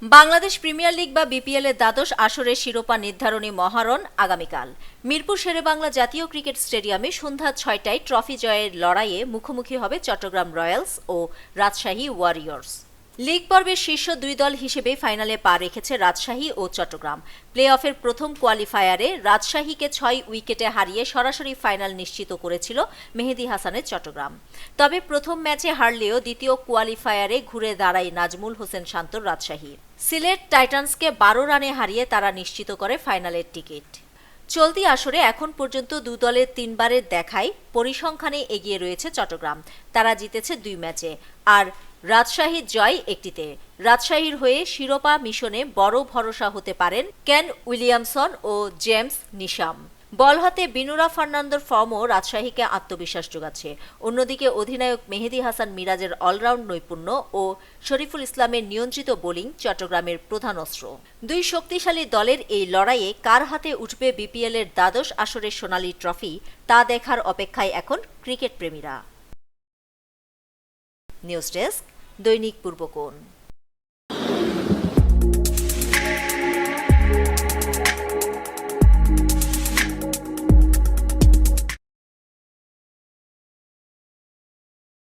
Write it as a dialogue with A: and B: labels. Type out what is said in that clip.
A: Bangladesh premier league বা BPL এর দ্বাদশ আসরের শিরোপা নির্ধারণী মহারণ আগামীকাল মিরপুর শেরেবাংলা জাতীয় ক্রিকেট স্টেডিয়ামে সন্ধ্যা ৬টায় ট্রফি জয়ের লড়াইয়ে মুখোমুখি হবে চট্টগ্রাম রয়্যালস ও রাজশাহী ওয়ারিয়র্স। লিগ পর্বের শীর্ষ দুই দল হিসেবে ফাইনালে পা রেখেছে রাজশাহী ও চট্টগ্রাম। প্লে অফের প্রথম কোয়ালিফায়ারে রাজশাহীকে ৬ উইকেটে হারিয়ে সরাসরি ফাইনাল নিশ্চিত করেছিল মেহেদী হাসানের চট্টগ্রাম। তবে প্রথম ম্যাচে হারলেও দ্বিতীয় কোয়ালিফায়ারে ঘুরে দাঁড়ায় নাজমুল হোসেন শান্তর রাজশাহী। সিলেট টাইটান্সকে ১২ রানে হারিয়ে তারা নিশ্চিত করে ফাইনালের টিকিট। চলতি আসরে এখন পর্যন্ত দু দলের তিনবারের দেখায় পরিসংখ্যানে এগিয়ে রয়েছে চট্টগ্রাম। তারা জিতেছে ২ ম্যাচে, আর রাজশাহীর জয় একটিতে। রাজশাহীর হয়ে শিরোপা মিশনে বড় ভরসা হতে পারেন কেন উইলিয়ামসন ও জেমস নিশাম। বল হাতে বিনুরা ফার্নান্দোর ফর্মও রাজশাহীকে আত্মবিশ্বাস যোগাচ্ছে। অন্যদিকে অধিনায়ক মেহেদী হাসান মিরাজের অলরাউন্ড নৈপুণ্য ও শরীফুল ইসলামের নিয়ন্ত্রিত বোলিং চট্টগ্রামের প্রধান অস্ত্র। দুই শক্তিশালী দলের এই লড়াইয়ে কার হাতে উঠবে বিপিএল এর দ্বাদশ আসরের সোনালী ট্রফি, তা দেখার অপেক্ষায় এখন ক্রিকেট প্রেমীরা। নিউজ ডেস্ক, দৈনিক পূর্বকোণ।